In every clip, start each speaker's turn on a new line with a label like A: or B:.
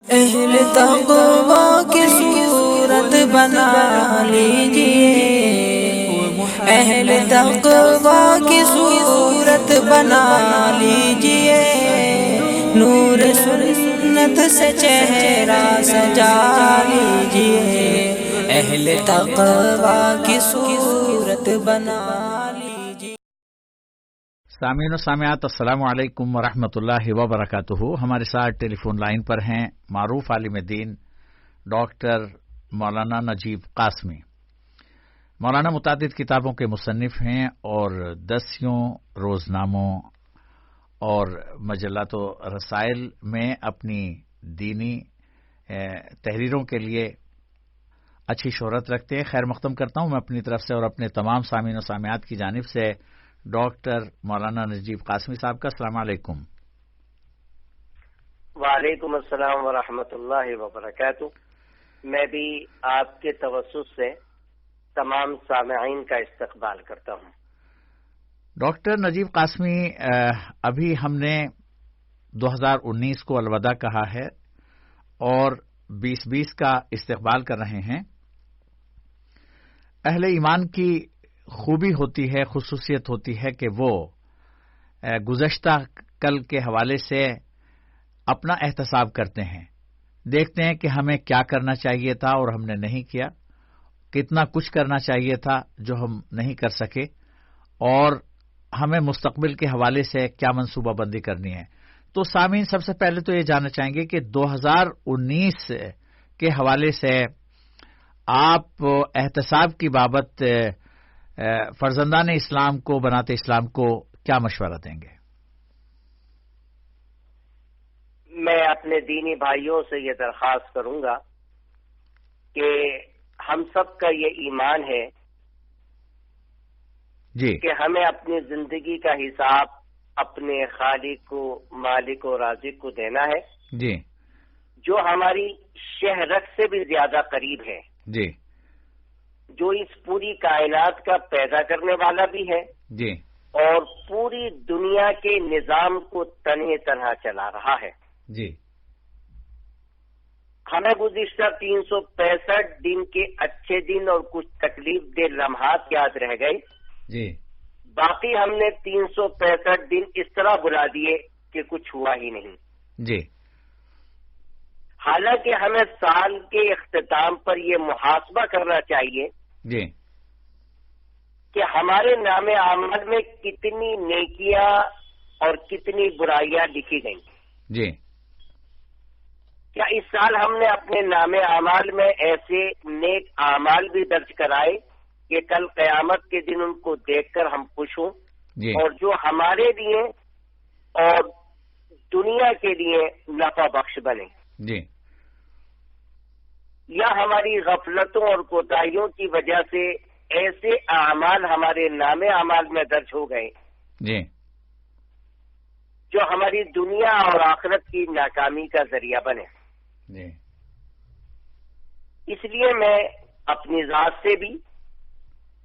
A: اہل تقویٰ کی صورت بنا لیجئے، اہل تقویٰ کی صورت بنا لیجئے، نور سنت سے چہرہ سجا لیجئے، اہل تقویٰ کی صورت بنا لیجئے۔
B: سامعین و سامعات، السلام علیکم ورحمۃ اللہ وبرکاتہ۔ ہمارے ساتھ ٹیلی فون لائن پر ہیں معروف عالم دین ڈاکٹر مولانا نجیب قاسمی۔ مولانا متعدد کتابوں کے مصنف ہیں اور دسیوں، روزناموں اور مجلات و رسائل میں اپنی دینی تحریروں کے لیے اچھی شہرت رکھتے ہیں۔ خیر مقدم کرتا ہوں میں اپنی طرف سے اور اپنے تمام سامعین و سامعات کی جانب سے ڈاکٹر مولانا نجیب قاسمی صاحب کا السلام علیکم۔
C: وعلیکم السلام ورحمۃ اللہ وبرکاتہ۔ میں بھی آپ کے توسط سے تمام سامعین کا استقبال کرتا ہوں۔
B: ڈاکٹر نجیب قاسمی، ابھی ہم نے 2019 کو الوداع کہا ہے اور 2020 کا استقبال کر رہے ہیں۔ اہل ایمان کی خوبی ہوتی ہے، خصوصیت ہوتی ہے کہ وہ گزشتہ کل کے حوالے سے اپنا احتساب کرتے ہیں، دیکھتے ہیں کہ ہمیں کیا کرنا چاہیے تھا اور ہم نے نہیں کیا، کتنا کچھ کرنا چاہیے تھا جو ہم نہیں کر سکے، اور ہمیں مستقبل کے حوالے سے کیا منصوبہ بندی کرنی ہے۔ تو سامعین سب سے پہلے تو یہ جاننا چاہیں گے کہ 2019 کے حوالے سے آپ احتساب کی بابت فرزندان اسلام کو، بناتے اسلام کو کیا مشورہ دیں گے؟
C: میں اپنے دینی بھائیوں سے یہ درخواست کروں گا کہ ہم سب کا یہ ایمان ہے
B: جی
C: کہ ہمیں اپنی زندگی کا حساب اپنے خالق کو، مالک و رازق کو دینا ہے،
B: جی،
C: جو ہماری شہرت سے بھی زیادہ قریب ہے،
B: جی،
C: جو اس پوری کائنات کا پیدا کرنے والا بھی ہے،
B: جی،
C: اور پوری دنیا کے نظام کو تنہے تنہا چلا رہا ہے۔
B: جی،
C: ہمیں گزشتہ 365 دن کے اچھے دن اور کچھ تکلیف دہ لمحات یاد رہ گئے،
B: جی،
C: باقی ہم نے 365 دن اس طرح بلا دیے کہ کچھ ہوا ہی نہیں۔
B: جی،
C: حالانکہ ہمیں سال کے اختتام پر یہ محاسبہ کرنا چاہیے
B: جی،
C: کہ ہمارے نام اعمال میں کتنی نیکیاں اور کتنی برائیاں لکھی گئیں۔
B: جی،
C: کیا اس سال ہم نے اپنے نام اعمال میں ایسے نیک اعمال بھی درج کرائے کہ کل قیامت کے دن ان کو دیکھ کر ہم خوش ہوں،
B: جی،
C: اور جو ہمارے لیے اور دنیا کے لیے نفع بخش بنے؟
B: جی،
C: یا ہماری غفلتوں اور کوتاہیوں کی وجہ سے ایسے اعمال ہمارے نام اعمال میں درج ہو گئے
B: جی،
C: جو ہماری دنیا اور آخرت کی ناکامی کا ذریعہ بنے؟
B: جی،
C: اس لیے میں اپنی ذات سے بھی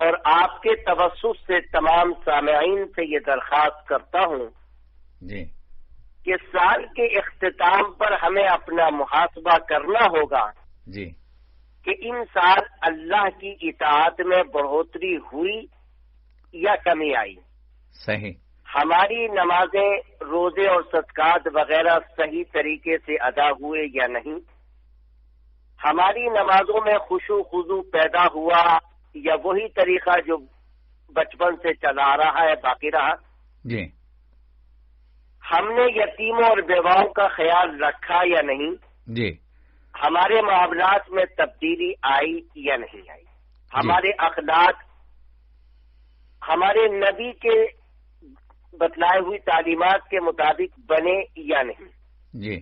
C: اور آپ کے توسط سے تمام سامعین سے یہ درخواست کرتا ہوں
B: جی،
C: کہ سال کے اختتام پر ہمیں اپنا محاسبہ کرنا ہوگا
B: جی،
C: کہ ان سال اللہ کی اطاعت میں بڑھوتری ہوئی یا کمی آئی،
B: صحیح،
C: ہماری نمازیں، روزے اور صدقات وغیرہ صحیح طریقے سے ادا ہوئے یا نہیں، ہماری نمازوں میں خشوع و خضوع پیدا ہوا یا وہی طریقہ جو بچپن سے چلا آ رہا ہے باقی رہا،
B: جی،
C: ہم نے یتیموں اور بیواؤں کا خیال رکھا یا نہیں،
B: جی،
C: ہمارے معاملات میں تبدیلی آئی یا نہیں آئی، ہمارے اخلاق ہمارے نبی کے بتلائے ہوئی تعلیمات کے مطابق بنے یا نہیں۔
B: جی،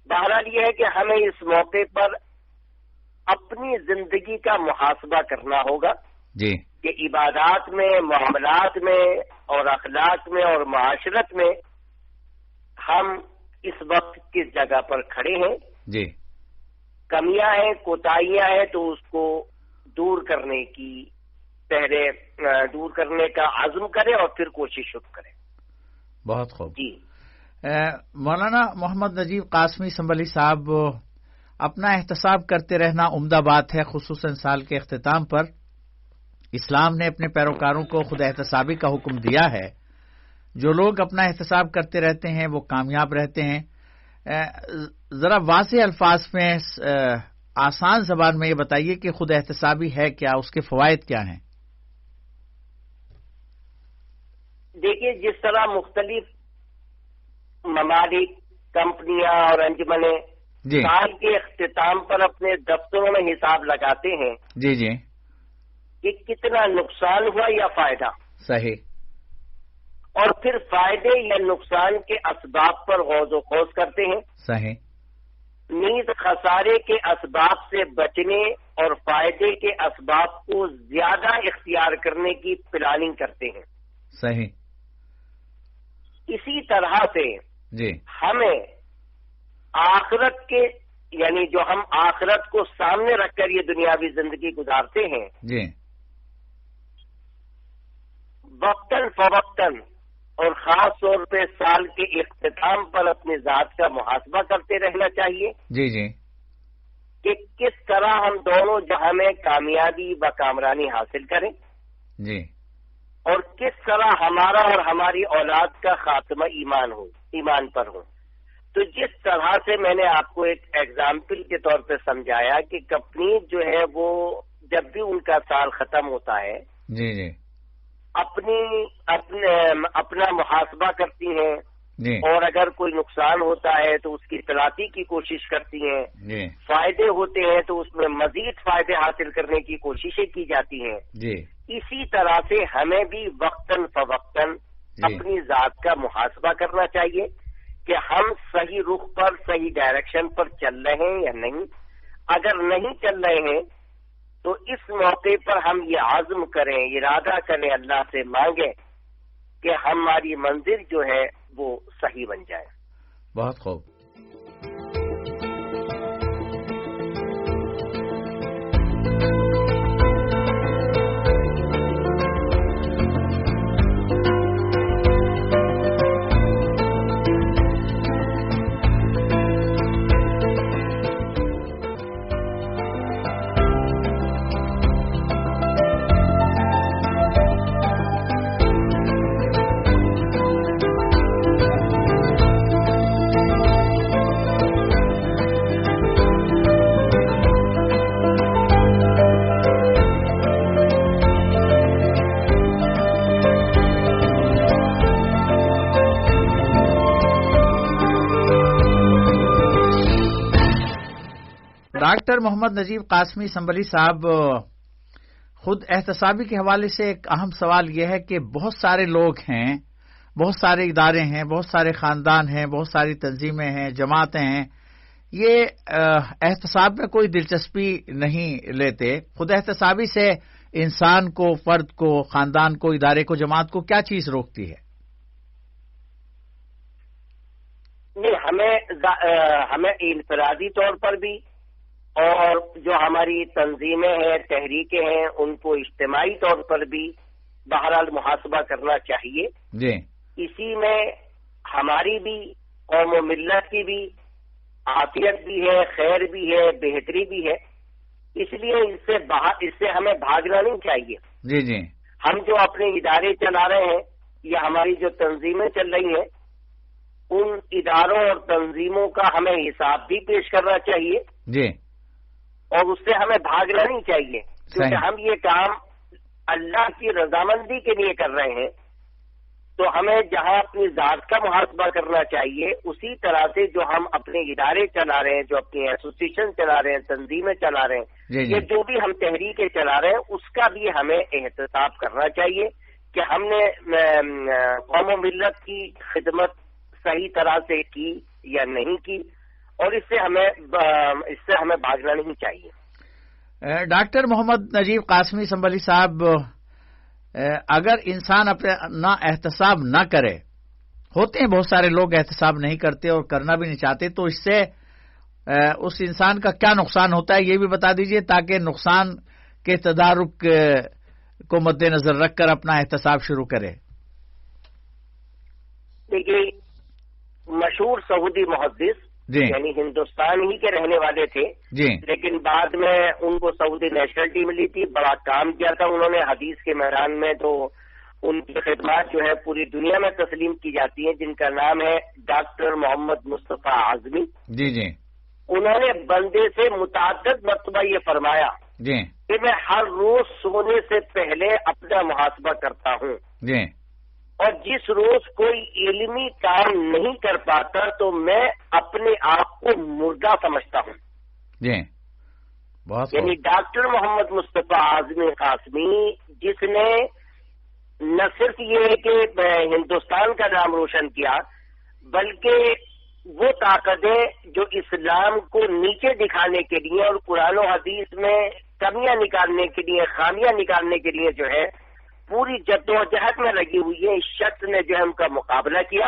C: بہرحال یہ ہے کہ ہمیں اس موقع پر اپنی زندگی کا محاسبہ کرنا ہوگا
B: جی،
C: کہ عبادات میں، معاملات میں اور اخلاق میں اور معاشرت میں ہم اس وقت کس جگہ پر کھڑے ہیں،
B: جی،
C: کمیاں ہیں، کوتاہیاں ہیں، تو اس کو دور کرنے کی پہلے دور کرنے کا عزم کرے اور پھر کوشش شروع کرے۔
B: بہت خوب۔
C: جی،
B: مولانا محمد نجیب قاسمی سنبھلی صاحب، اپنا احتساب کرتے رہنا عمدہ بات ہے، خصوصاً سال کے اختتام پر اسلام نے اپنے پیروکاروں کو خود احتسابی کا حکم دیا ہے۔ جو لوگ اپنا احتساب کرتے رہتے ہیں وہ کامیاب رہتے ہیں۔ ذرا واضح الفاظ میں آسان زبان میں یہ بتائیے کہ خود احتسابی ہے کیا، اس کے فوائد کیا ہیں؟
C: دیکھیے، جس طرح مختلف ممالک، کمپنیاں اور انجمنیں
B: جی
C: سال کے اختتام پر اپنے دفتروں میں حساب لگاتے ہیں
B: جی جی
C: کہ کتنا نقصان ہوا یا فائدہ،
B: صحیح،
C: اور پھر فائدے یا نقصان کے اسباب پر غوض و خوض کرتے ہیں،
B: صحیح،
C: نیز خسارے کے اسباب سے بچنے اور فائدے کے اسباب کو زیادہ اختیار کرنے کی پلاننگ کرتے ہیں۔
B: صحیح،
C: اسی طرح سے
B: جی
C: ہمیں آخرت کے، یعنی جو ہم آخرت کو سامنے رکھ کر یہ دنیاوی زندگی گزارتے ہیں،
B: جی
C: وقتاً فوقتاً اور خاص طور پہ سال کے اختتام پر اپنی ذات کا محاسبہ کرتے رہنا چاہیے
B: جی جی
C: کہ کس طرح ہم دونوں جہاں میں کامیابی و کامرانی حاصل کریں،
B: جی
C: اور کس طرح ہمارا اور ہماری اولاد کا خاتمہ ایمان پر ہو۔ تو جس طرح سے میں نے آپ کو ایک ایگزامپل کے طور پہ سمجھایا کہ کمپنی جو ہے وہ جب بھی ان کا سال ختم ہوتا ہے
B: جی جی
C: اپنا محاسبہ کرتی ہیں،
B: جی
C: اور اگر کوئی نقصان ہوتا ہے تو اس کی تلافی کی کوشش کرتی ہیں،
B: جی
C: فائدے ہوتے ہیں تو اس میں مزید فائدے حاصل کرنے کی کوششیں کی جاتی ہیں۔
B: جی
C: اسی طرح سے ہمیں بھی وقتاً فوقتاً اپنی ذات کا محاسبہ کرنا چاہیے کہ ہم صحیح رخ پر، صحیح ڈائریکشن پر چل رہے ہیں یا نہیں۔ اگر نہیں چل رہے ہیں تو اس موقع پر ہم یہ عزم کریں، ارادہ کریں، اللہ سے مانگیں کہ ہماری منزل جو ہے وہ صحیح بن جائے۔
B: بہت خوب۔ ڈاکٹر محمد نجیب قاسمی سنبھلی صاحب، خود احتسابی کے حوالے سے ایک اہم سوال یہ ہے کہ بہت سارے لوگ ہیں، بہت سارے ادارے ہیں، بہت سارے خاندان ہیں، بہت ساری تنظیمیں ہیں، جماعتیں ہیں، یہ احتساب میں کوئی دلچسپی نہیں لیتے۔ خود احتسابی سے انسان کو، فرد کو، خاندان کو، ادارے کو، جماعت کو کیا چیز روکتی ہے؟
C: نہیں، ہمیں انفرادی طور پر بھی اور جو ہماری تنظیمیں ہیں، تحریکیں ہیں، ان کو اجتماعی طور پر بھی بہرحال محاسبہ کرنا چاہیے۔
B: جی
C: اسی میں ہماری بھی، قوم و ملت کی بھی عافیت بھی ہے، خیر بھی ہے، بہتری بھی ہے، اس لیے اس سے ہمیں بھاگنا نہیں چاہیے۔
B: جی جی
C: ہم جو اپنے ادارے چلا رہے ہیں یا ہماری جو تنظیمیں چل رہی ہیں، ان اداروں اور تنظیموں کا ہمیں حساب بھی پیش کرنا چاہیے،
B: جی
C: اور اس سے ہمیں بھاگنا نہیں چاہیے، کیونکہ ہم یہ کام اللہ کی رضامندی کے لیے کر رہے ہیں۔ تو ہمیں جہاں اپنی ذات کا محاسبہ کرنا چاہیے، اسی طرح سے جو ہم اپنے ادارے چلا رہے ہیں، جو اپنی ایسوسیشن چلا رہے ہیں، تنظیمیں چلا رہے ہیں، یہ جو بھی ہم تحریکیں چلا رہے ہیں، اس کا بھی ہمیں احتساب کرنا چاہیے کہ ہم نے قوم و ملت کی خدمت صحیح طرح سے کی یا نہیں کی، اور اس سے ہمیں بھاگنا نہیں چاہیے۔
B: ڈاکٹر محمد نجیب قاسمی سنبھلی صاحب، اگر انسان اپنا احتساب نہ کرے، ہوتے ہیں بہت سارے لوگ احتساب نہیں کرتے اور کرنا بھی نہیں چاہتے، تو اس سے اس انسان کا کیا نقصان ہوتا ہے یہ بھی بتا دیجئے، تاکہ نقصان کے تدارک کو مد نظر رکھ کر اپنا احتساب شروع کرے۔
C: دیکھیے، مشہور سعودی محدث
B: جی
C: یعنی ہندوستان ہی کے رہنے والے تھے
B: جی
C: لیکن بعد میں ان کو سعودی نیشنلٹی ملی تھی. بڑا کام کیا تھا انہوں نے حدیث کے میدان میں, تو ان کی خدمات جو ہے پوری دنیا میں تسلیم کی جاتی ہیں, جن کا نام ہے ڈاکٹر محمد مصطفیٰ اعظمی.
B: جی جی
C: انہوں نے بندے سے متعدد مرتبہ یہ فرمایا
B: جی
C: کہ میں ہر روز سونے سے پہلے اپنا محاسبہ کرتا ہوں,
B: جی
C: اور جس روز کوئی علمی کام نہیں کر پاتا تو میں اپنے آپ کو مردہ سمجھتا ہوں.
B: جی بہت
C: یعنی ڈاکٹر محمد مصطفیٰ اعظمی قاسمی, جس نے نہ صرف یہ کہ ہندوستان کا نام روشن کیا بلکہ وہ طاقتیں جو اسلام کو نیچے دکھانے کے لیے اور قرآن و حدیث میں کمیاں نکالنے کے لیے, خامیاں نکالنے کے لیے جو ہے پوری جدوجہد میں لگی ہوئی ہے, اس شخص نے جو ہے ان کا مقابلہ کیا.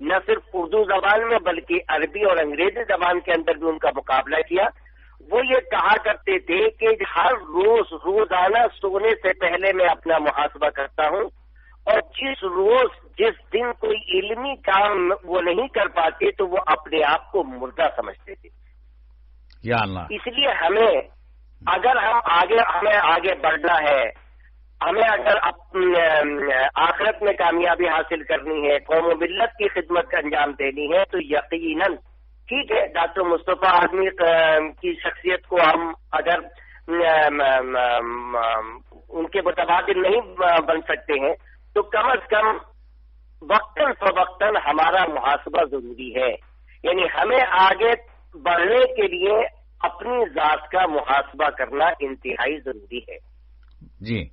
C: نہ صرف اردو زبان میں بلکہ عربی اور انگریزی زبان کے اندر بھی ان کا مقابلہ کیا. وہ یہ کہا کرتے تھے کہ ہر روز روزانہ سونے سے پہلے میں اپنا محاسبہ کرتا ہوں, اور جس دن کوئی علمی کام وہ نہیں کر پاتے تو وہ اپنے آپ کو مردہ سمجھتے تھے.
B: یا اللہ,
C: اس لیے ہمیں آگے بڑھنا ہے, ہمیں اگر آخرت میں کامیابی حاصل کرنی ہے, قوم و ملت کی خدمت انجام دینی ہے, تو یقیناً ٹھیک ہے ڈاکٹر مصطفیٰ اعظمی کی شخصیت کو ہم اگر ان کے متبادل نہیں بن سکتے ہیں تو کم از کم وقتاً فوقتاً ہمارا محاسبہ ضروری ہے. یعنی ہمیں آگے بڑھنے کے لیے اپنی ذات کا محاسبہ کرنا انتہائی ضروری ہے.
B: جی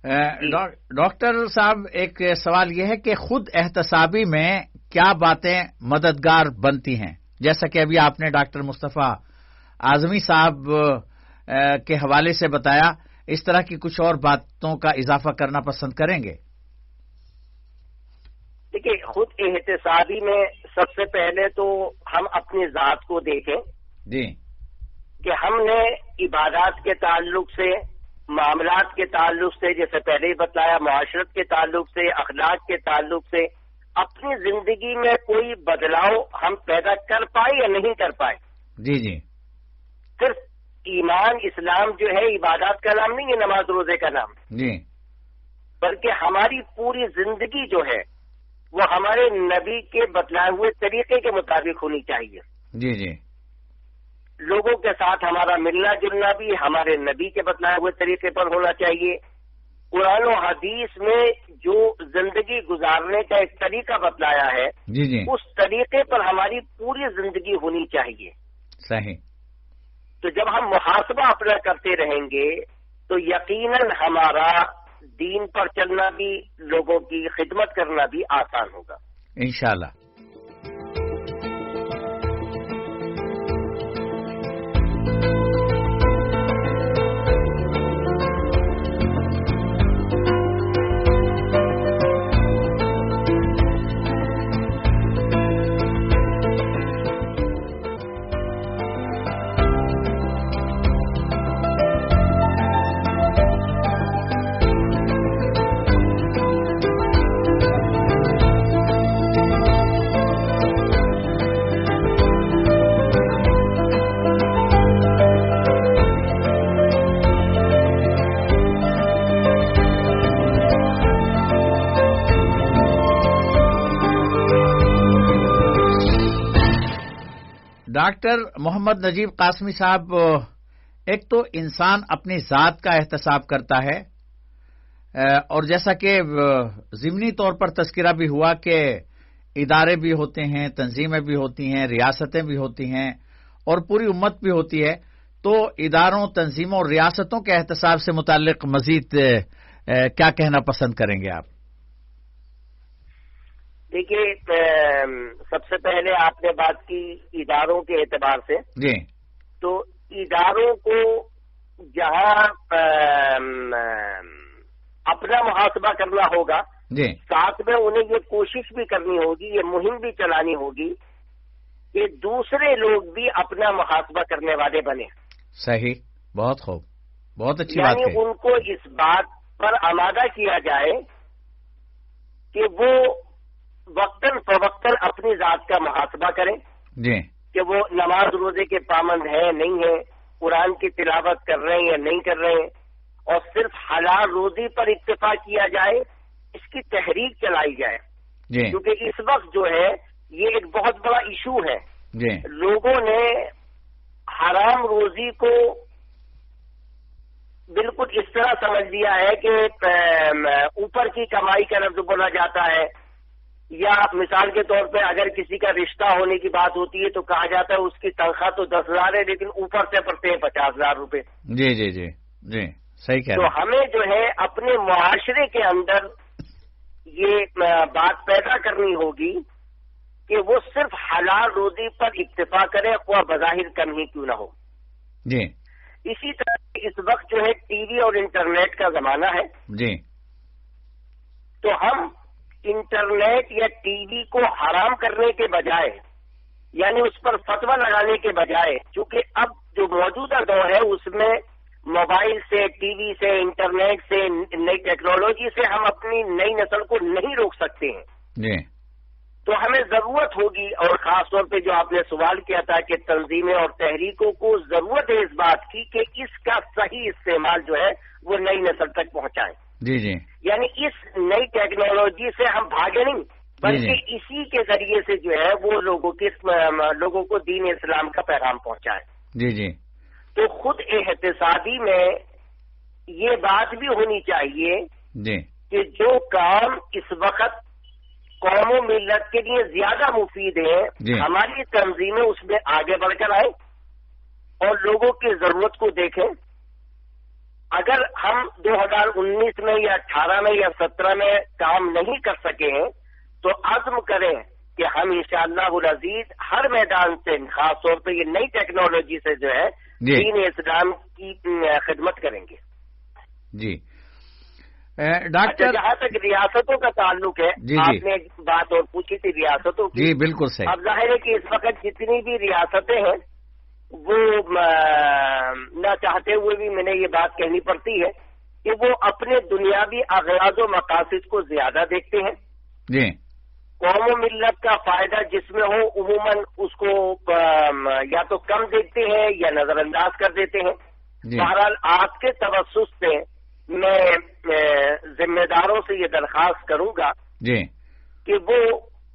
B: ڈاکٹر صاحب, ایک سوال یہ ہے کہ خود احتسابی میں کیا باتیں مددگار بنتی ہیں؟ جیسا کہ ابھی آپ نے ڈاکٹر مصطفیٰ اعظمی صاحب کے حوالے سے بتایا, اس طرح کی کچھ اور باتوں کا اضافہ کرنا پسند کریں گے؟
C: دیکھیے, خود احتسابی میں سب سے پہلے تو ہم اپنی ذات کو دیکھیں
B: جی
C: کہ ہم نے عبادات کے تعلق سے, معاملات کے تعلق سے, جیسے پہلے ہی بتایا, معاشرت کے تعلق سے, اخلاق کے تعلق سے اپنی زندگی میں کوئی بدلاؤ ہم پیدا کر پائے یا نہیں کر پائے.
B: جی جی
C: صرف ایمان اسلام جو ہے عبادات کا نام نہیں ہے, نماز روزے کا نام,
B: جی
C: بلکہ ہماری پوری زندگی جو ہے وہ ہمارے نبی کے بتلائے ہوئے طریقے کے مطابق ہونی چاہیے.
B: جی جی
C: لوگوں کے ساتھ ہمارا ملنا جلنا بھی ہمارے نبی کے بتلائے ہوئے طریقے پر ہونا چاہیے. قرآن و حدیث میں جو زندگی گزارنے کا ایک طریقہ بتلایا ہے
B: جی جی
C: اس طریقے پر ہماری پوری زندگی ہونی چاہیے.
B: صحیح.
C: تو جب ہم محاسبہ اپنا کرتے رہیں گے تو یقیناً ہمارا دین پر چلنا بھی, لوگوں کی خدمت کرنا بھی آسان ہوگا
B: انشاءاللہ. ڈاکٹر محمد نجیب قاسمی صاحب, ایک تو انسان اپنی ذات کا احتساب کرتا ہے, اور جیسا کہ ضمنی طور پر تذکرہ بھی ہوا کہ ادارے بھی ہوتے ہیں, تنظیمیں بھی ہوتی ہیں, ریاستیں بھی ہوتی ہیں اور پوری امت بھی ہوتی ہے, تو اداروں, تنظیموں اور ریاستوں کے احتساب سے متعلق مزید کیا کہنا پسند کریں گے آپ؟
C: دیکھیے, سب سے پہلے آپ نے بات کی اداروں کے اعتبار سے.
B: جی.
C: تو اداروں کو جہاں اپنا محاسبہ کرنا ہوگا,
B: جی,
C: ساتھ میں انہیں یہ کوشش بھی کرنی ہوگی, یہ مہم بھی چلانی ہوگی کہ دوسرے لوگ بھی اپنا محاسبہ کرنے والے بنے.
B: صحیح, بہت خوب, بہت اچھی بات ہے.
C: یعنی ان کو اس بات پر آمادہ کیا جائے کہ وہ وقتاً فوقتاً اپنی ذات کا محاسبہ کریں
B: جی
C: کہ وہ نماز روزے کے پابند ہیں نہیں ہیں، قرآن کی تلاوت کر رہے ہیں یا نہیں کر رہے ہیں، اور صرف حلال روزی پر اکتفا کیا جائے، اس کی تحریک چلائی جائے،
B: جی
C: کیونکہ اس وقت جو ہے یہ ایک بہت بڑا ایشو ہے۔
B: جی
C: لوگوں نے حرام روزی کو بالکل اس طرح سمجھ لیا ہے کہ اوپر کی کمائی کا لفظ بولا جاتا ہے، یا مثال کے طور پہ اگر کسی کا رشتہ ہونے کی بات ہوتی ہے تو کہا جاتا ہے اس کی تنخواہ تو 10,000 ہے لیکن اوپر سے پڑتے ہیں 50,000 روپے۔
B: جی جی جی جی صحیح کہہ
C: تو
B: رہے ہیں۔
C: ہمیں جو ہے اپنے معاشرے کے اندر یہ بات پیدا کرنی ہوگی کہ وہ صرف حلال روزی پر اکتفا کرے، خواہ بظاہر کم ہی کیوں نہ ہو۔
B: جی
C: اسی طرح اس وقت جو ہے ٹی وی اور انٹرنیٹ کا زمانہ ہے،
B: جی
C: تو ہم انٹرنیٹ یا ٹی وی کو حرام کرنے کے بجائے، یعنی اس پر فتویٰ لگانے کے بجائے، چونکہ اب جو موجودہ دور ہے اس میں موبائل سے، ٹی وی سے، انٹرنیٹ سے، نئی ٹیکنالوجی سے ہم اپنی نئی نسل کو نہیں روک سکتے ہیں،
B: جی
C: تو ہمیں ضرورت ہوگی، اور خاص طور پہ جو آپ نے سوال کیا تھا کہ تنظیمیں اور تحریکوں کو ضرورت ہے اس بات کی کہ اس کا صحیح استعمال جو ہے وہ نئی نسل تک پہنچائیں،
B: جی جی
C: یعنی اس نئی ٹیکنالوجی سے ہم بھاگے نہیں بلکہ اسی کے ذریعے سے جو ہے وہ لوگوں کو دین اسلام کا پیغام پہنچائے۔
B: جی جی
C: تو خود احتسابی میں یہ بات بھی ہونی چاہیے
B: جی
C: کہ جو کام اس وقت قوم و ملت کے لیے زیادہ مفید ہے،
B: جی
C: ہماری تنظیمیں اس میں آگے بڑھ کر آئیں اور لوگوں کی ضرورت کو دیکھیں۔ اگر ہم 2019 میں یا 18 میں یا 17 میں کام نہیں کر سکے ہیں تو عزم کریں کہ ہم انشاءاللہ العزیز ہر میدان سے، خاص طور پہ یہ نئی ٹیکنالوجی سے جو ہے
B: جی
C: دین اسلام کی خدمت کریں گے۔
B: جی
C: اچھا،
B: ڈاکٹر
C: جہاں تک ریاستوں کا تعلق ہے،
B: جی
C: آپ نے ایک بات اور پوچھی تھی ریاستوں کی۔
B: جی بالکل صحیح۔
C: اب ظاہر ہے کہ اس وقت جتنی بھی ریاستیں ہیں وہ نہ چاہتے ہوئے بھی میں نے یہ بات کہنی پڑتی ہے کہ وہ اپنے دنیاوی اغراض و مقاصد کو زیادہ دیکھتے ہیں۔
B: جی
C: قوم و ملت کا فائدہ جس میں ہو عموماً اس کو یا تو کم دیکھتے ہیں یا نظر انداز کر دیتے ہیں۔
B: جی
C: بہرحال آپ کے توسط سے میں ذمہ داروں سے یہ درخواست کروں گا
B: جی
C: کہ وہ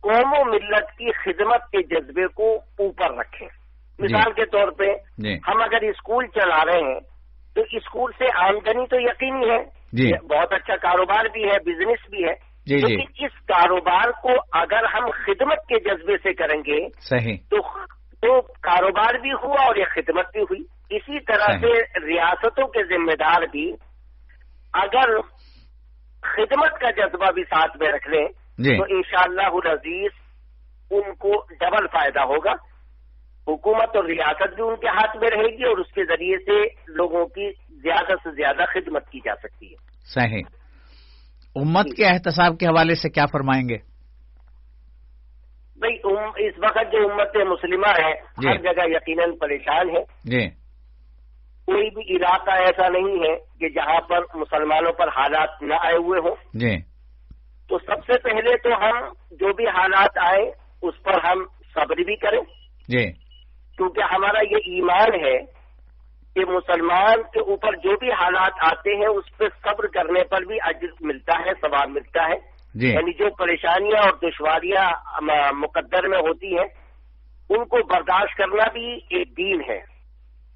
C: قوم و ملت کی خدمت کے جذبے کو اوپر رکھیں۔ مثال کے طور پہ
B: جی
C: ہم اگر اسکول چلا رہے ہیں تو اسکول سے آمدنی تو یقینی ہے،
B: جی
C: بہت اچھا کاروبار بھی ہے، بزنس بھی ہے،
B: جی جی
C: لیکن اس کاروبار کو اگر ہم خدمت کے جذبے سے کریں گے
B: صحیح
C: تو کاروبار بھی ہوا اور یہ خدمت بھی ہوئی۔ اسی طرح سے ریاستوں کے ذمہ دار بھی اگر خدمت کا جذبہ بھی ساتھ میں رکھ لیں
B: جی
C: تو انشاءاللہ العزیز ان کو ڈبل فائدہ ہوگا۔ حکومت اور ریاست بھی ان کے ہاتھ میں رہے گی اور اس کے ذریعے سے لوگوں کی زیادہ سے زیادہ خدمت کی جا سکتی ہے۔
B: صحیح۔ امت کے احتساب کے حوالے سے کیا فرمائیں گے؟
C: بھائی اس وقت جو امت مسلمہ ہے
B: جی
C: ہر جگہ یقیناً پریشان ہے،
B: جی
C: کوئی بھی علاقہ ایسا نہیں ہے کہ جہاں پر مسلمانوں پر حالات نہ آئے ہوئے ہوں۔
B: جی
C: تو سب سے پہلے تو ہم جو بھی حالات آئے اس پر ہم صبر بھی کریں،
B: جی
C: کیونکہ ہمارا یہ ایمان ہے کہ مسلمان کے اوپر جو بھی حالات آتے ہیں اس پہ صبر کرنے پر بھی اجر ملتا ہے، ثواب ملتا ہے۔
B: جی
C: یعنی جو پریشانیاں اور دشواریاں مقدر میں ہوتی ہیں ان کو برداشت کرنا بھی ایک دین ہے،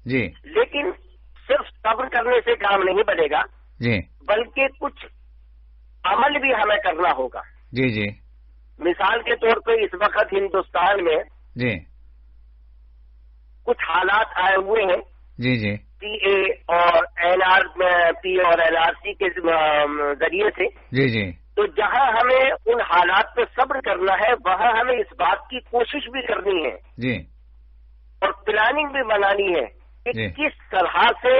B: جی
C: لیکن صرف صبر کرنے سے کام نہیں بنے گا،
B: جی
C: بلکہ کچھ عمل بھی ہمیں کرنا ہوگا۔
B: جی جی
C: مثال کے طور پہ اس وقت ہندوستان میں
B: جی
C: کچھ حالات آئے ہوئے ہیں
B: جی جی
C: پی اے اور NRP اور NRC کے ذریعے سے،
B: جی جی
C: تو جہاں ہمیں ان حالات پہ صبر کرنا ہے وہاں ہمیں اس بات کی کوشش بھی کرنی ہے
B: جی
C: اور پلاننگ بھی بنانی ہے کہ
B: جی
C: کس طرح سے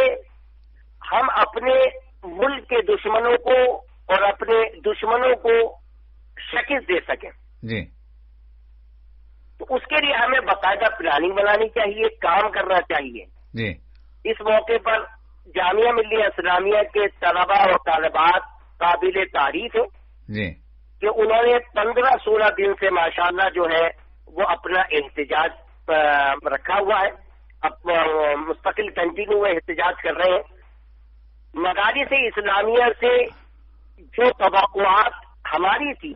C: ہم اپنے ملک کے دشمنوں کو اور اپنے دشمنوں کو شکست دے سکیں۔
B: جی
C: تو اس کے لیے ہمیں باقاعدہ پلاننگ بنانی چاہیے، کام کرنا چاہیے۔
B: جی
C: اس موقع پر جامعہ ملیہ اسلامیہ کے طلباء اور طالبات قابل تعریف ہیں،
B: جی
C: کہ انہوں نے 15-16 دن سے ماشاءاللہ جو ہے وہ اپنا احتجاج رکھا ہوا ہے، مستقل کنٹینیو احتجاج کر رہے ہیں۔ مدارس اسلامیہ سے جو توقعات ہماری تھی،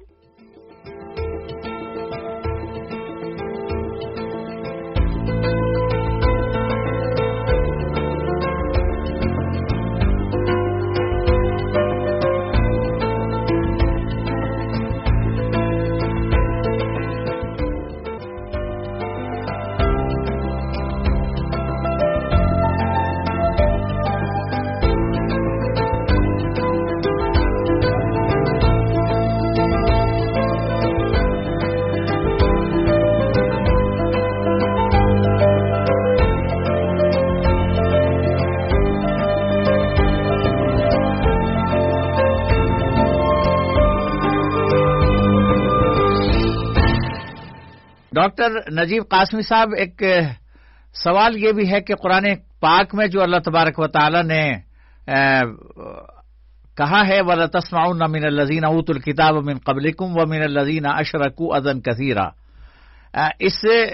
B: ڈاکٹر نجیب قاسمی صاحب، ایک سوال یہ بھی ہے کہ قرآن پاک میں جو اللہ تبارک و تعالی نے کہا ہے وَلَتَسْمَعُنَّ مِنَ الَّذِينَ أُوتُوا الْكِتَابَ مِنْ قَبْلِكُمْ وَمِنَ الَّذِينَ أَشْرَكُوا أَذًى كَثِيرًا،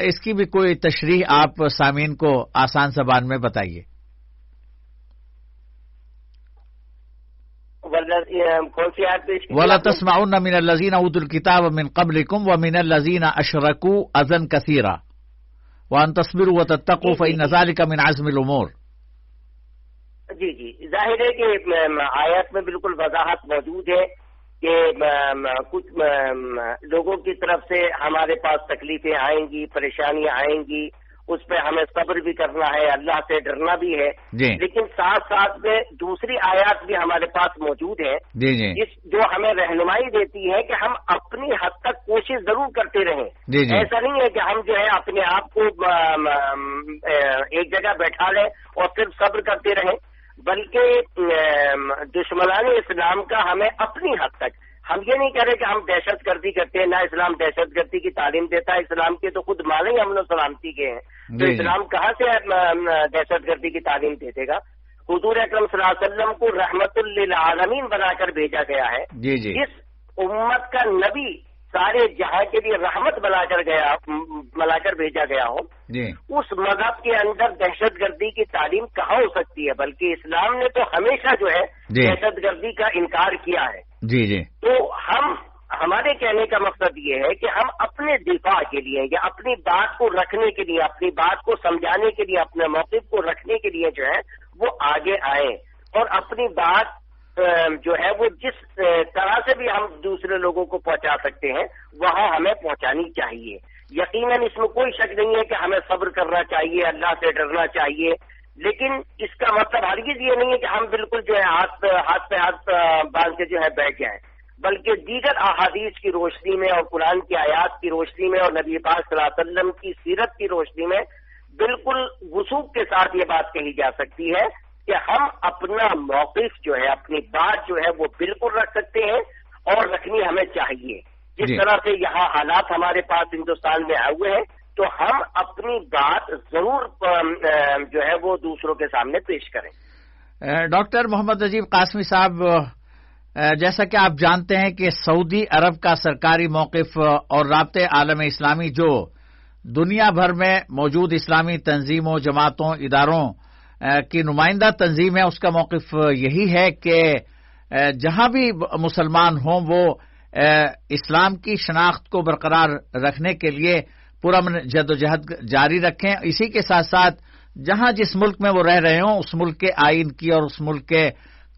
B: اس کی بھی کوئی تشریح آپ سامعین کو آسان زبان میں بتائیے۔
C: کون سی آیت پیش کی؟
B: وَلَتَسْمَعُنَّ مِنَ الَّذِينَ أُوتُوا الْكِتَابَ مِنْ قَبْلِكُمْ وَمِنَ الَّذِينَ أَشْرَكُوا أَذًى كَثِيرًا وَأَن تَصْبِرُوا وَتَتَّقُوا فَإِنَّ ذَلِكَ مِنْ عَزْمِ الْأُمُورِ۔
C: جی ظاہر ہے کہ آیت میں بالکل وضاحت موجود ہے کہ کچھ لوگوں کی طرف سے ہمارے پاس تکلیفیں آئیں گی، پریشانیاں آئیں گی، اس پہ ہمیں صبر بھی کرنا ہے، اللہ سے ڈرنا بھی ہے، لیکن ساتھ ساتھ میں دوسری آیات بھی ہمارے پاس موجود ہے جو ہمیں رہنمائی دیتی ہے کہ ہم اپنی حد تک کوشش ضرور کرتے رہیں۔ ایسا نہیں ہے کہ ہم جو ہے اپنے آپ کو ایک جگہ بیٹھا لیں اور صرف صبر کرتے رہیں، بلکہ دشمنان اسلام کا ہمیں اپنی حد تک، ہم یہ نہیں کہہ رہے کہ ہم دہشت گردی کرتے ہیں، نہ اسلام دہشت گردی کی تعلیم دیتا ہے، اسلام کے تو خود معنی ہی امن و سلامتی کے ہیں، تو اسلام کہاں سے دہشت گردی کی تعلیم دے دے گا؟ حضور اکرم صلی اللہ علیہ وسلم کو رحمت للعالمین بنا کر بھیجا گیا ہے، جس امت کا نبی سارے جہاں کے لیے رحمت بنا کر بھیجا گیا ہو، اس مذہب کے اندر دہشت گردی کی تعلیم کہاں ہو سکتی ہے؟ بلکہ اسلام نے تو ہمیشہ جو ہے دہشت گردی کا انکار کیا ہے۔ تو ہمارے کہنے کا مقصد یہ ہے کہ ہم اپنے دفاع کے لیے یا اپنی بات کو رکھنے کے لیے، اپنی بات کو سمجھانے کے لیے، اپنے موقف کو رکھنے کے لیے جو ہے وہ آگے آئیں اور اپنی بات جو ہے وہ جس طرح سے بھی ہم دوسرے لوگوں کو پہنچا سکتے ہیں وہاں ہمیں پہنچانی چاہیے۔ یقیناً اس میں کوئی شک نہیں ہے کہ ہمیں صبر کرنا چاہیے، اللہ سے ڈرنا چاہیے، لیکن اس کا مطلب ہرگز یہ نہیں ہے کہ ہم بالکل جو ہے ہاتھ پہ ہاتھ باندھ کے جو ہے بیٹھ جائیں، بلکہ دیگر احادیث کی روشنی میں اور قرآن کی آیات کی روشنی میں اور نبی پاک صلی اللہ علیہ وسلم کی سیرت کی روشنی میں بالکل وثوق کے ساتھ یہ بات کہی جا سکتی ہے کہ ہم اپنا موقف جو ہے، اپنی بات جو ہے وہ بالکل رکھ سکتے ہیں اور رکھنی ہمیں چاہیے۔ جس طرح سے یہاں حالات ہمارے پاس ہندوستان میں آئے ہوئے ہیں تو ہم اپنی بات ضرور جو ہے وہ دوسروں کے سامنے پیش کریں۔
B: ڈاکٹر محمد نجیب قاسمی صاحب، جیسا کہ آپ جانتے ہیں کہ سعودی عرب کا سرکاری موقف اور رابطے عالم اسلامی جو دنیا بھر میں موجود اسلامی تنظیموں، جماعتوں، اداروں کی نمائندہ تنظیم ہے، اس کا موقف یہی ہے کہ جہاں بھی مسلمان ہوں وہ اسلام کی شناخت کو برقرار رکھنے کے لیے پرامن جد و جہد جاری رکھیں، اسی کے ساتھ ساتھ جہاں جس ملک میں وہ رہ رہے ہوں اس ملک کے آئین کی اور اس ملک کے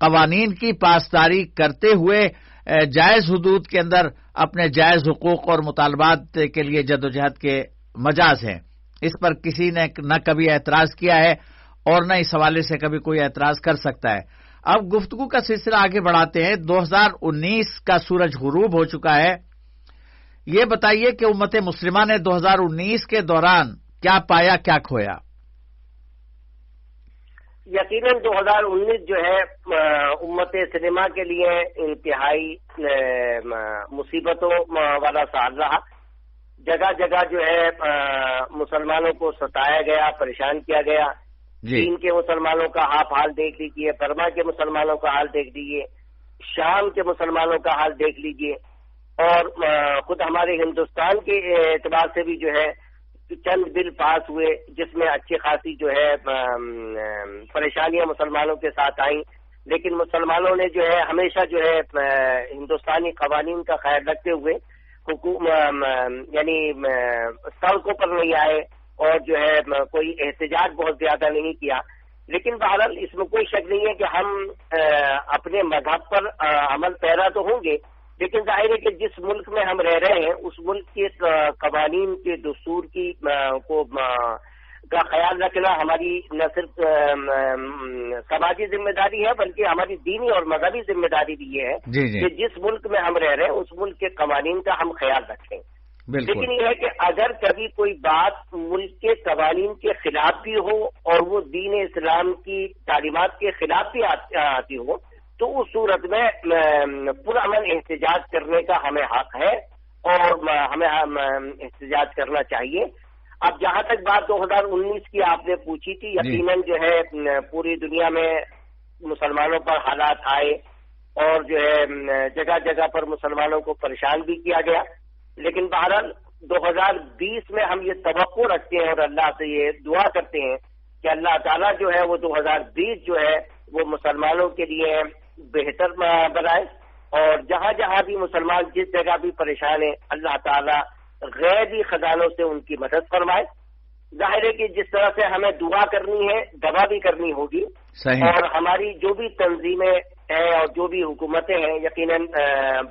B: قوانین کی پاسداری کرتے ہوئے جائز حدود کے اندر اپنے جائز حقوق اور مطالبات کے لیے جد و جہد کے مجاز ہیں۔ اس پر کسی نے نہ کبھی اعتراض کیا ہے اور نہ اس حوالے سے کبھی کوئی اعتراض کر سکتا ہے۔ اب گفتگو کا سلسلہ آگے بڑھاتے ہیں۔ 2019 کا سورج غروب ہو چکا ہے، یہ بتائیے کہ امت مسلمہ نے 2019 کے دوران کیا پایا، کیا کھویا؟
C: یقیناً 2019 جو ہے امت سنیما کے لیے انتہائی مصیبتوں والا سال رہا۔ جگہ جگہ جو ہے مسلمانوں کو ستایا گیا، پریشان کیا گیا۔ چین کے مسلمانوں کا آپ حال دیکھ لیجئے، برما کے مسلمانوں کا حال دیکھ لیجئے، شام کے مسلمانوں کا حال دیکھ لیجئے، اور خود ہمارے ہندوستان کے اعتبار سے بھی جو ہے چند بل پاس ہوئے جس میں اچھی خاصی جو ہے پریشانیاں مسلمانوں کے ساتھ آئیں، لیکن مسلمانوں نے جو ہے ہمیشہ جو ہے ہندوستانی قوانین کا خیال رکھتے ہوئے یعنی سڑکوں پر نہیں آئے اور جو ہے کوئی احتجاج بہت زیادہ نہیں کیا. لیکن بہرحال اس میں کوئی شک نہیں ہے کہ ہم اپنے مذہب پر عمل پیرا تو ہوں گے، لیکن ظاہر ہے کہ جس ملک میں ہم رہ رہے ہیں اس ملک کے قوانین کے دستور کی کا خیال رکھنا ہماری نہ صرف سماجی ذمہ داری ہے بلکہ ہماری دینی اور مذہبی ذمہ داری بھی یہ ہے کہ جس ملک میں ہم رہ رہے ہیں اس ملک کے قوانین کا ہم خیال رکھیں. لیکن یہ ہے کہ اگر کبھی کوئی بات ملک کے قوانین کے خلاف بھی ہو اور وہ دین اسلام کی تعلیمات کے خلاف بھی آتی ہو تو اس صورت میں پرامن احتجاج کرنے کا ہمیں حق ہے اور ہمیں احتجاج کرنا چاہیے. اب جہاں تک بات 2019 کی آپ نے پوچھی تھی، یقیناً جو ہے پوری دنیا میں مسلمانوں پر حالات آئے اور جو ہے جگہ جگہ پر مسلمانوں کو پریشان بھی کیا گیا، لیکن بہرحال 2020 میں ہم یہ توقع رکھتے ہیں اور اللہ سے یہ دعا کرتے ہیں کہ اللہ تعالیٰ جو ہے وہ 2020 جو ہے وہ مسلمانوں کے لیے بہتر بنائے، اور جہاں جہاں بھی مسلمان جس جگہ بھی پریشان ہیں اللہ تعالیٰ غیبی خزانوں سے ان کی مدد فرمائے. ظاہر ہے کہ جس طرح سے ہمیں دعا کرنی ہے دعا بھی کرنی ہوگی. اور ہماری جو بھی تنظیمیں ہیں اور جو بھی حکومتیں ہیں، یقیناً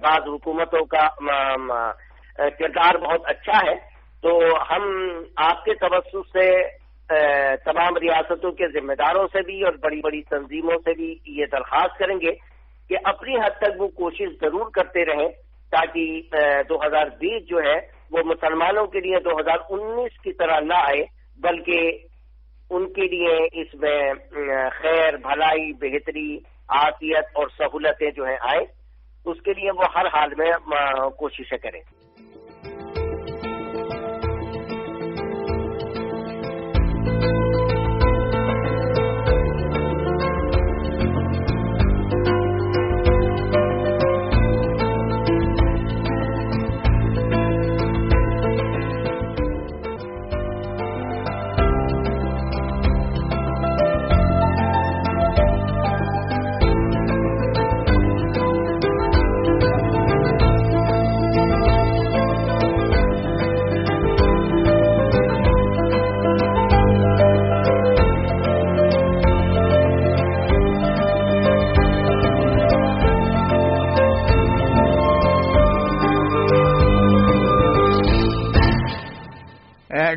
C: بعض حکومتوں کا کردار بہت اچھا ہے، تو ہم آپ کے توسط سے تمام ریاستوں کے ذمہ داروں سے بھی اور بڑی بڑی تنظیموں سے بھی یہ درخواست کریں گے کہ اپنی حد تک وہ کوشش ضرور کرتے رہیں تاکہ 2020 جو ہے وہ مسلمانوں کے لیے 2019 کی طرح نہ آئے، بلکہ ان کے لیے اس میں خیر، بھلائی، بہتری، عافیت اور سہولتیں جو ہیں آئیں. اس کے لیے وہ ہر حال میں کوششیں کریں.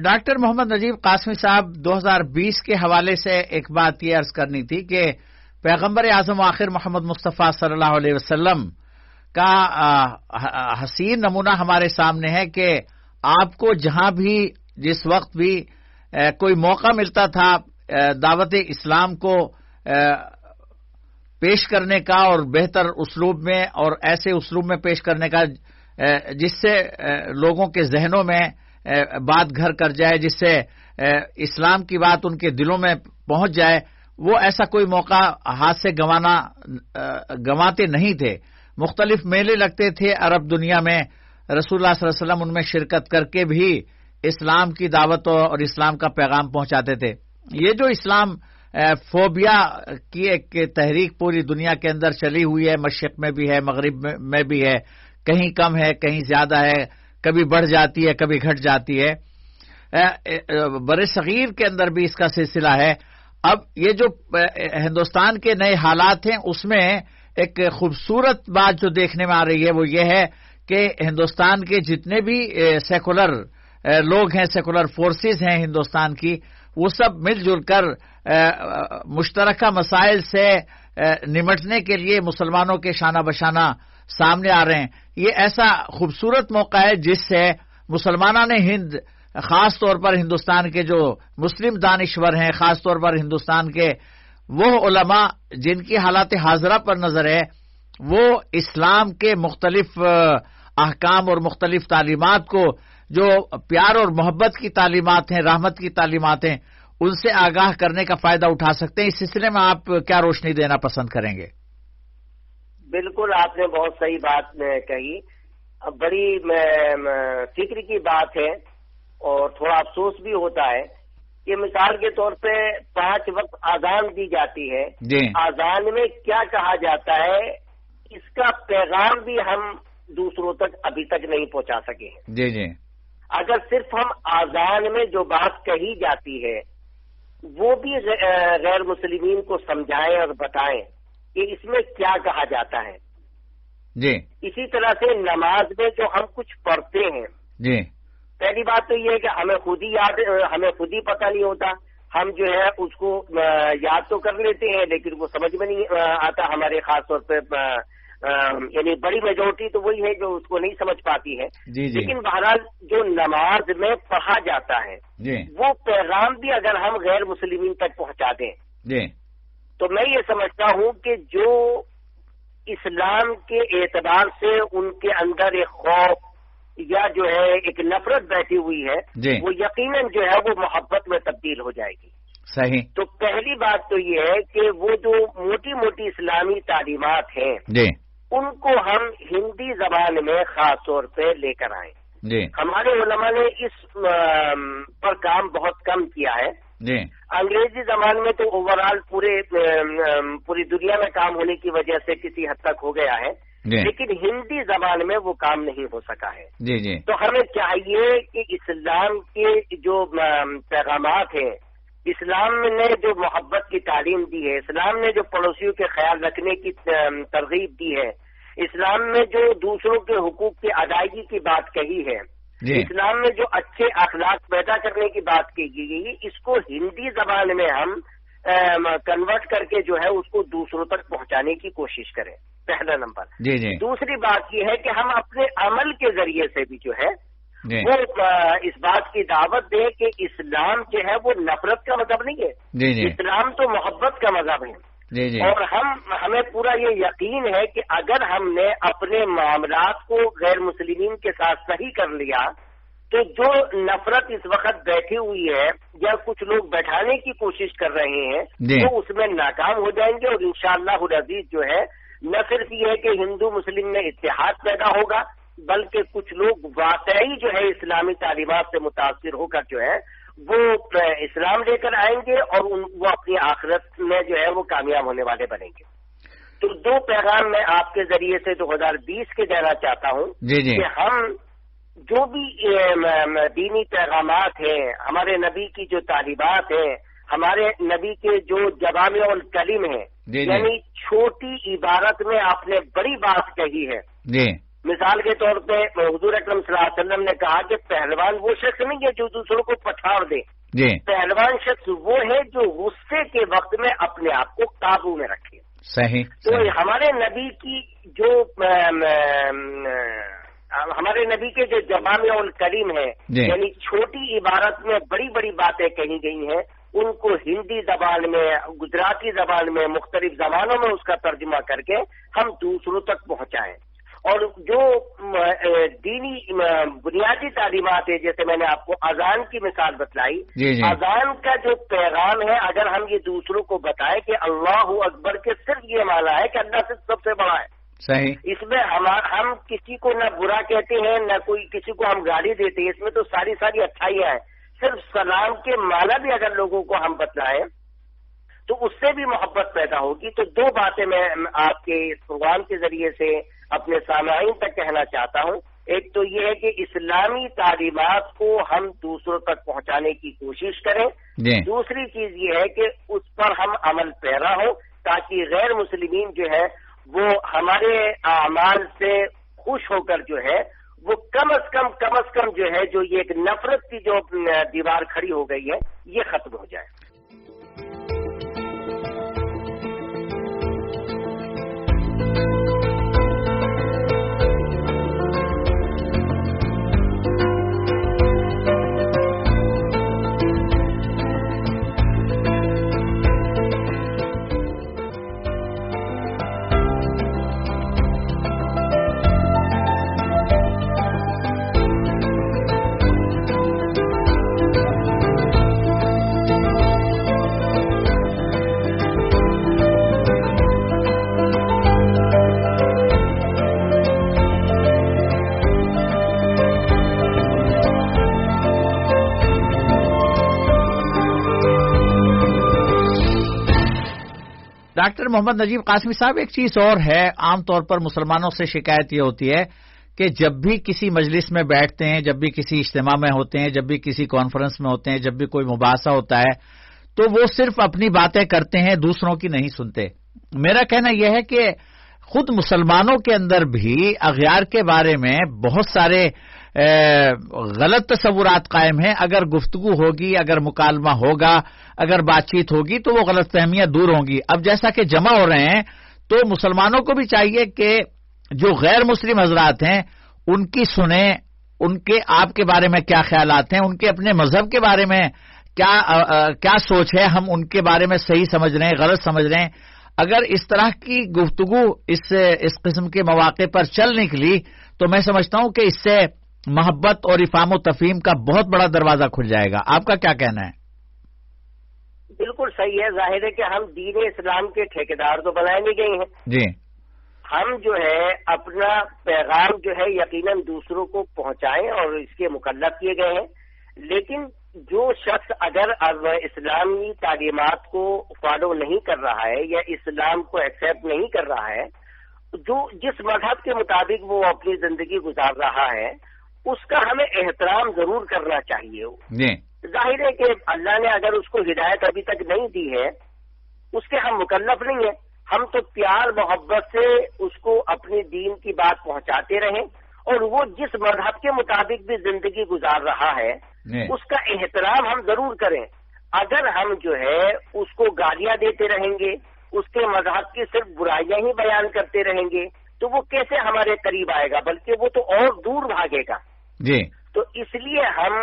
B: ڈاکٹر محمد نجیب قاسمی صاحب، 2020 کے حوالے سے ایک بات یہ عرض کرنی تھی کہ پیغمبر اعظم آخر محمد مصطفیٰ صلی اللہ علیہ وسلم کا حسین نمونہ ہمارے سامنے ہے کہ آپ کو جہاں بھی جس وقت بھی کوئی موقع ملتا تھا دعوت اسلام کو پیش کرنے کا اور بہتر اسلوب میں اور ایسے اسلوب میں پیش کرنے کا جس سے لوگوں کے ذہنوں میں بات گھر کر جائے، جس سے اسلام کی بات ان کے دلوں میں پہنچ جائے، وہ ایسا کوئی موقع ہاتھ سے گنواتے نہیں تھے. مختلف میلے لگتے تھے عرب دنیا میں، رسول اللہ صلی اللہ علیہ وسلم ان میں شرکت کر کے بھی اسلام کی دعوت اور اسلام کا پیغام پہنچاتے تھے. یہ جو اسلام فوبیا کی ایک تحریک پوری دنیا کے اندر چلی ہوئی ہے، مشرق میں بھی ہے، مغرب میں بھی ہے، کہیں کم ہے کہیں زیادہ ہے، کبھی بڑھ جاتی ہے کبھی گھٹ جاتی ہے، بر صغیر کے اندر بھی اس کا سلسلہ ہے. اب یہ جو ہندوستان کے نئے حالات ہیں اس میں ایک خوبصورت بات جو دیکھنے میں آ رہی ہے وہ یہ ہے کہ ہندوستان کے جتنے بھی سیکولر لوگ ہیں، سیکولر فورسز ہیں ہندوستان کی، وہ سب مل جل کر مشترکہ مسائل سے نمٹنے کے لیے مسلمانوں کے شانہ بشانہ سامنے آ رہے ہیں. یہ ایسا خوبصورت موقع ہے جس سے مسلمانان ہند، خاص طور پر ہندوستان کے جو مسلم دانشور ہیں، خاص طور پر ہندوستان کے وہ علماء جن کی حالات حاضرہ پر نظر ہے، وہ اسلام کے مختلف احکام اور مختلف تعلیمات کو، جو پیار اور محبت کی تعلیمات ہیں، رحمت کی تعلیمات ہیں، ان سے آگاہ کرنے کا فائدہ اٹھا سکتے ہیں. اس سلسلے میں آپ کیا روشنی دینا پسند کریں گے؟
C: بالکل، آپ نے بہت صحیح بات کہی. بڑی فکر کی بات ہے اور تھوڑا افسوس بھی ہوتا ہے کہ مثال کے طور پہ 5 وقت اذان دی جاتی ہے، اذان میں کیا کہا جاتا ہے اس کا پیغام بھی ہم دوسروں تک ابھی تک نہیں پہنچا سکے ہیں۔
B: جی جی،
C: اگر صرف ہم اذان میں جو بات کہی جاتی ہے وہ بھی غیر مسلمین کو سمجھائیں اور بتائیں کہ اس میں کیا کہا جاتا ہے۔
B: جی،
C: اسی طرح سے نماز میں جو ہم کچھ پڑھتے ہیں،
B: جی،
C: پہلی بات تو یہ ہے کہ ہمیں خود ہی پتہ نہیں ہوتا، ہم جو ہے اس کو یاد تو کر لیتے ہیں لیکن وہ سمجھ میں نہیں آتا ہمارے، خاص طور پہ یعنی بڑی میجورٹی تو وہی ہے جو اس کو نہیں سمجھ پاتی ہے۔
B: جی جی،
C: لیکن بہرحال جو نماز میں پڑھا جاتا ہے
B: جی،
C: وہ پیغام بھی اگر ہم غیر مسلمین تک پہنچا دیں
B: جی،
C: تو میں یہ سمجھتا ہوں کہ جو اسلام کے اعتبار سے ان کے اندر ایک خوف یا جو ہے ایک نفرت بیٹھی ہوئی ہے،
B: جی،
C: وہ یقیناً جو ہے وہ محبت میں تبدیل ہو جائے گی۔
B: صحیح،
C: تو پہلی بات تو یہ ہے کہ وہ جو موٹی موٹی اسلامی تعلیمات ہیں
B: جی،
C: ان کو ہم ہندی زبان میں خاص طور پہ لے کر آئیں۔
B: جی،
C: ہمارے علماء نے اس پر کام بہت کم کیا ہے۔
B: جی،
C: انگریزی زبان میں تو اوور آل پوری دنیا میں کام ہونے کی وجہ سے کسی حد تک ہو گیا ہے،
B: جی،
C: لیکن ہندی زبان میں وہ کام نہیں ہو سکا ہے۔
B: جی، جی،
C: تو ہمیں چاہیے کہ اسلام کے جو پیغامات ہیں، اسلام نے جو محبت کی تعلیم دی ہے، اسلام نے جو پڑوسیوں کے خیال رکھنے کی ترغیب دی ہے، اسلام میں جو دوسروں کے حقوق کی ادائیگی کی بات کہی ہے،
B: جی،
C: اسلام میں جو اچھے اخلاق پیدا کرنے کی بات کی گئی، اس کو ہندی زبان میں ہم کنورٹ کر کے جو ہے اس کو دوسروں تک پہنچانے کی کوشش کریں، پہلا نمبر۔
B: جی، جی،
C: دوسری بات یہ ہے کہ ہم اپنے عمل کے ذریعے سے بھی جو ہے
B: جی،
C: وہ اس بات کی دعوت دیں کہ اسلام جو ہے وہ نفرت کا مذہب نہیں ہے،
B: جی، جی،
C: اسلام تو محبت کا مذہب ہے۔
B: جی، جی،
C: اور ہمیں پورا یہ یقین ہے کہ اگر ہم نے اپنے معاملات کو غیر مسلمین کے ساتھ صحیح کر لیا تو جو نفرت اس وقت بیٹھی ہوئی ہے یا کچھ لوگ بیٹھانے کی کوشش کر رہے ہیں
B: جی،
C: وہ اس میں ناکام ہو جائیں گے، اور انشاءاللہ العزیز جو ہے نہ صرف یہ ہے کہ ہندو مسلم میں اتحاد پیدا ہوگا بلکہ کچھ لوگ واقعی جو ہے اسلامی تعلیمات سے متاثر ہو کر جو ہے وہ اسلام لے کر آئیں گے اور وہ اپنی آخرت میں جو ہے وہ کامیاب ہونے والے بنیں گے۔ تو 2 پیغام میں آپ کے ذریعے سے 2020 کے دینا چاہتا ہوں
B: جی، جی،
C: کہ ہم جو بھی دینی پیغامات ہیں، ہمارے نبی کی جو تعلیمات ہیں، ہمارے نبی کے جو جوامع الکلم ہیں،
B: جی، جی،
C: یعنی چھوٹی عبارت میں آپ نے بڑی بات کہی ہے۔
B: جی،
C: مثال کے طور پہ حضور اکرم صلی اللہ علیہ وسلم نے کہا کہ پہلوان وہ شخص نہیں ہے جو دوسروں کو پچھاڑ دے،
B: جی،
C: پہلوان شخص وہ ہے جو غصے کے وقت میں اپنے آپ کو قابو میں رکھے۔
B: صحیح،
C: تو
B: صحیح،
C: ہمارے نبی کی جو ہمارے نبی کے جو جوامع الکلم ہے،
B: جی،
C: یعنی چھوٹی عبارت میں بڑی بڑی باتیں کہی گئی ہیں، ان کو ہندی زبان میں، گجراتی زبان میں، مختلف زبانوں میں اس کا ترجمہ کر کے ہم دوسروں تک پہنچائیں۔ اور جو دینی بنیادی تعلیمات ہے، جیسے میں نے آپ کو اذان کی مثال بتلائی،
B: جی، جی،
C: اذان کا جو پیغام ہے اگر ہم یہ دوسروں کو بتائیں کہ اللہ اکبر کے صرف یہ معنی ہے کہ اللہ سے سب سے بڑا ہے،
B: صحیح،
C: اس میں ہم کسی کو نہ برا کہتے ہیں نہ کوئی کسی کو ہم گالی دیتے ہیں، اس میں تو ساری اچھائیاں ہیں۔ صرف سلام کے معنی بھی اگر لوگوں کو ہم بتلائیں تو اس سے بھی محبت پیدا ہوگی۔ تو 2 باتیں میں آپ کے اس پروگرام کے ذریعے سے اپنے سامعین تک کہنا چاہتا ہوں۔ ایک تو یہ ہے کہ اسلامی تعلیمات کو ہم دوسروں تک پہنچانے کی کوشش کریں،
B: جی،
C: دوسری چیز یہ ہے کہ اس پر ہم عمل پیرا ہوں تاکہ غیر مسلمین جو ہے وہ ہمارے اعمال سے خوش ہو کر جو ہے وہ کم از کم جو ہے جو یہ ایک نفرت کی جو دیوار کھڑی ہو گئی ہے یہ ختم ہو جائے۔
B: ڈاکٹر محمد نجیب قاسمی صاحب، ایک چیز اور ہے، عام طور پر مسلمانوں سے شکایت یہ ہوتی ہے کہ جب بھی کسی مجلس میں بیٹھتے ہیں، جب بھی کسی اجتماع میں ہوتے ہیں، جب بھی کسی کانفرنس میں ہوتے ہیں، جب بھی کوئی مباحثہ ہوتا ہے تو وہ صرف اپنی باتیں کرتے ہیں، دوسروں کی نہیں سنتے۔ میرا کہنا یہ ہے کہ خود مسلمانوں کے اندر بھی اغیار کے بارے میں بہت سارے غلط تصورات قائم ہیں۔ اگر گفتگو ہوگی، اگر مکالمہ ہوگا، اگر بات چیت ہوگی تو وہ غلط فہمیاں دور ہوں گی۔ اب جیسا کہ جمع ہو رہے ہیں تو مسلمانوں کو بھی چاہیے کہ جو غیر مسلم حضرات ہیں ان کی سنیں، ان کے آپ کے بارے میں کیا خیالات ہیں، ان کے اپنے مذہب کے بارے میں کیا سوچ ہے، ہم ان کے بارے میں صحیح سمجھ رہے ہیں، غلط سمجھ رہے ہیں۔ اگر اس طرح کی گفتگو اس قسم کے مواقع پر چل نکلی تو میں سمجھتا ہوں کہ اس سے محبت اور افہام و تفہیم کا بہت بڑا دروازہ کھل جائے گا۔ آپ کا کیا کہنا ہے؟
C: بالکل صحیح ہے۔ ظاہر ہے کہ ہم دین اسلام کے ٹھیکیدار تو بنائے نہیں گئے ہیں
B: جی،
C: ہم جو ہے اپنا پیغام جو ہے یقیناً دوسروں کو پہنچائیں اور اس کے مکلف کیے گئے ہیں، لیکن جو شخص اگر اب اسلامی تعلیمات کو فالو نہیں کر رہا ہے یا اسلام کو ایکسیپٹ نہیں کر رہا ہے، جو جس مذہب کے مطابق وہ اپنی زندگی گزار رہا ہے اس کا ہمیں احترام ضرور کرنا چاہیے۔
B: جی،
C: ظاہر ہے کہ اللہ نے اگر اس کو ہدایت ابھی تک نہیں دی ہے اس کے ہم مکلف نہیں ہیں، ہم تو پیار محبت سے اس کو اپنی دین کی بات پہنچاتے رہیں اور وہ جس مذہب کے مطابق بھی زندگی گزار رہا ہے اس کا احترام ہم ضرور کریں۔ اگر ہم جو ہے اس کو گالیاں دیتے رہیں گے، اس کے مذہب کی صرف برائیاں ہی بیان کرتے رہیں گے تو وہ کیسے ہمارے قریب آئے گا، بلکہ وہ تو اور دور بھاگے گا۔
B: جی،
C: تو اس لیے ہم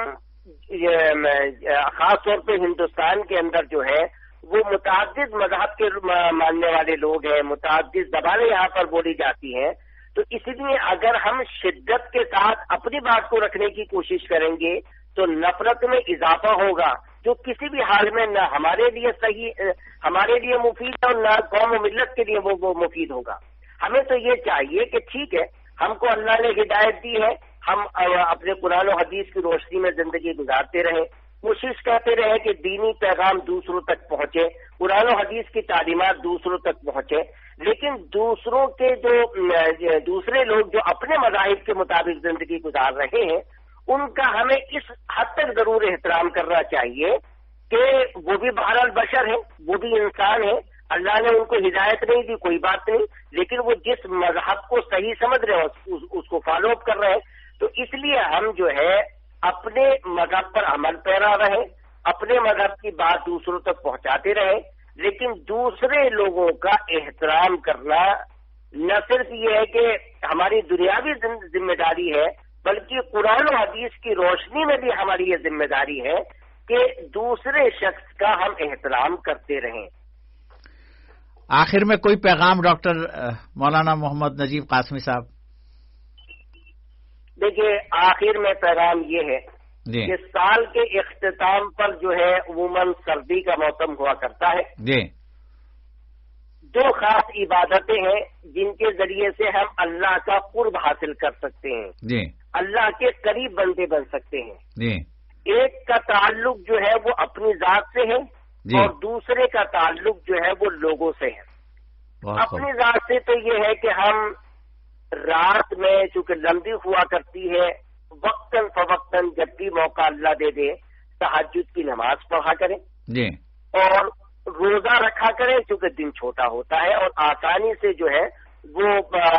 C: خاص طور پہ ہندوستان کے اندر جو ہے وہ متعدد مذہب کے ماننے والے لوگ ہیں، متعدد زبانیں یہاں پر بولی جاتی ہیں، تو اس لیے اگر ہم شدت کے ساتھ اپنی بات کو رکھنے کی کوشش کریں گے تو نفرت میں اضافہ ہوگا، جو کسی بھی حال میں نہ ہمارے لیے صحیح، ہمارے لیے مفید ہے اور نہ قوم و ملت کے لیے وہ مفید ہوگا۔ ہمیں تو یہ چاہیے کہ ٹھیک ہے، ہم کو اللہ نے ہدایت دی ہے، ہم اپنے قرآن و حدیث کی روشنی میں زندگی گزارتے رہیں، کوشش کرتے رہیں کہ دینی پیغام دوسروں تک پہنچے، قرآن و حدیث کی تعلیمات دوسروں تک پہنچے، لیکن دوسروں کے دوسرے لوگ جو اپنے مذاہب کے مطابق زندگی گزار رہے ہیں ان کا ہمیں اس حد تک ضرور احترام کرنا چاہیے کہ وہ بھی بہرحال بشر ہیں، وہ بھی انسان ہیں، اللہ نے ان کو ہدایت نہیں دی، کوئی بات نہیں، لیکن وہ جس مذہب کو صحیح سمجھ رہے ہیں اس کو فالو اپ کر رہے ہیں، تو اس لیے ہم جو ہے اپنے مذہب پر عمل پیرا رہیں، اپنے مذہب کی بات دوسروں تک پہنچاتے رہیں، لیکن دوسرے لوگوں کا احترام کرنا نہ صرف یہ ہے کہ ہماری دنیاوی ذمہ داری ہے بلکہ قرآن و حدیث کی روشنی میں بھی ہماری یہ ذمہ داری ہے کہ دوسرے شخص کا ہم احترام کرتے رہیں۔
B: آخر میں کوئی پیغام ڈاکٹر مولانا محمد نجیب قاسمی صاحب؟
C: دیکھیے، آخر میں پیغام یہ ہے
B: جی،
C: کہ سال کے اختتام پر جو ہے عموماً سردی کا موسم ہوا کرتا ہے،
B: جی،
C: دو خاص عبادتیں ہیں جن کے ذریعے سے ہم اللہ کا قرب حاصل کر سکتے ہیں،
B: جی،
C: اللہ کے قریب بندے بن سکتے ہیں۔
B: جی،
C: ایک کا تعلق جو ہے وہ اپنی ذات سے ہے
B: جی،
C: اور دوسرے کا تعلق جو ہے وہ لوگوں سے ہے۔
B: بہت خوب۔
C: اپنی ذات سے تو یہ ہے کہ ہم رات میں چونکہ لمبی ہوا کرتی ہے وقتاً فوقتاً جب بھی موقع اللہ دے دے تہجد کی نماز پڑھا کریں
B: جی،
C: اور روزہ رکھا کریں، چونکہ دن چھوٹا ہوتا ہے اور آسانی سے جو ہے وہ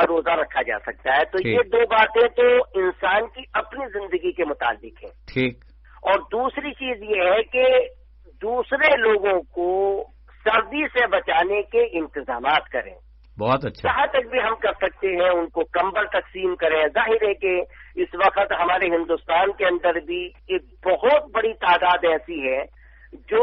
C: روزہ رکھا جا سکتا ہے، تو
B: ٹھیک۔
C: یہ دو باتیں تو انسان کی اپنی زندگی کے متعلق ہیں۔
B: ٹھیک،
C: اور دوسری چیز یہ ہے کہ دوسرے لوگوں کو سردی سے بچانے کے انتظامات کریں،
B: بہت اچھا،
C: جہاں تک بھی ہم کر سکتے ہیں ان کو کمبل تقسیم کریں۔ ظاہر ہے کہ اس وقت ہمارے ہندوستان کے اندر بھی ایک بہت بڑی تعداد ایسی ہے جو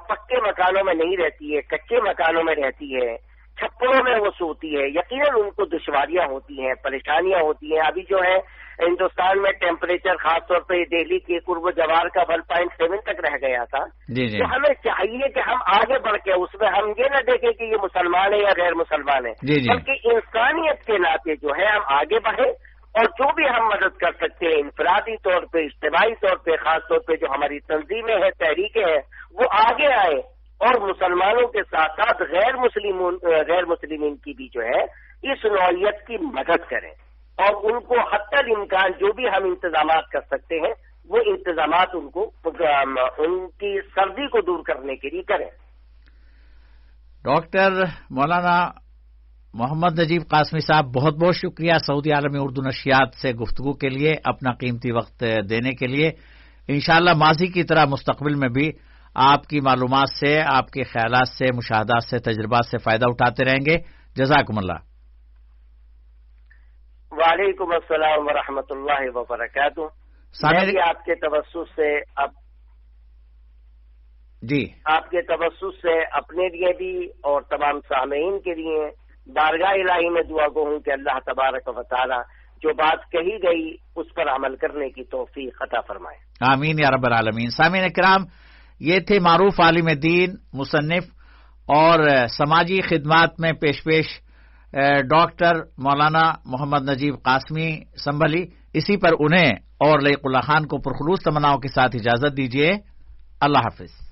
C: پکے مکانوں میں نہیں رہتی ہے، کچے مکانوں میں رہتی ہے، چھپڑوں میں وہ سوتی ہے، یقیناً ان کو دشواریاں ہوتی ہیں، پریشانیاں ہوتی ہیں۔ ابھی جو ہے ہندوستان میں ٹیمپریچر خاص طور پہ دہلی کے قرب و جوار کا 1.7 تک رہ گیا تھا،
B: جی، جی،
C: تو ہمیں چاہیے کہ ہم آگے بڑھ کے اس میں ہم یہ نہ دیکھیں کہ یہ مسلمان ہے یا غیر مسلمان ہے،
B: جی، جی،
C: بلکہ انسانیت کے ناطے جو ہے ہم آگے بڑھیں اور جو بھی ہم مدد کر سکتے ہیں انفرادی طور پہ، اجتماعی طور پہ، خاص طور پہ جو ہماری تنظیمیں ہیں، تحریکیں ہیں، وہ آگے آئیں اور مسلمانوں کے ساتھ ساتھ غیر مسلمین کی بھی جو ہے اس نوعیت کی مدد کریں اور ان کو حتی الامکان جو بھی ہم انتظامات کر سکتے ہیں وہ انتظامات ان کی سردی کو دور کرنے کے لیے کریں.
B: ڈاکٹر مولانا محمد نجیب قاسمی صاحب، بہت بہت شکریہ سعودی عالمی اردو نشریات سے گفتگو کے لیے، اپنا قیمتی وقت دینے کے لیے. انشاءاللہ ماضی کی طرح مستقبل میں بھی آپ کی معلومات سے، آپ کے خیالات سے، مشاہدات سے، تجربات سے فائدہ اٹھاتے رہیں گے. جزاکم اللہ.
C: وعلیکم السلام ورحمۃ اللہ وبرکاتہ. آپ کے توسط سے آپ کے توسط سے اپنے لیے بھی اور تمام سامعین کے لیے بارگاہ الہی میں دعا گو ہوں کہ اللہ تبارک و تعالی جو بات کہی گئی اس پر عمل کرنے کی توفیق عطا فرمائے.
B: آمین یا رب العالمین. سامعین کرام، یہ تھے معروف عالم دین، مصنف اور سماجی خدمات میں پیش ڈاکٹر مولانا محمد نجیب قاسمی سنبھلی. اسی پر انہیں اور لیق اللہ خان کو پرخلوص تمناؤں کے ساتھ اجازت دیجیے. اللہ حافظ.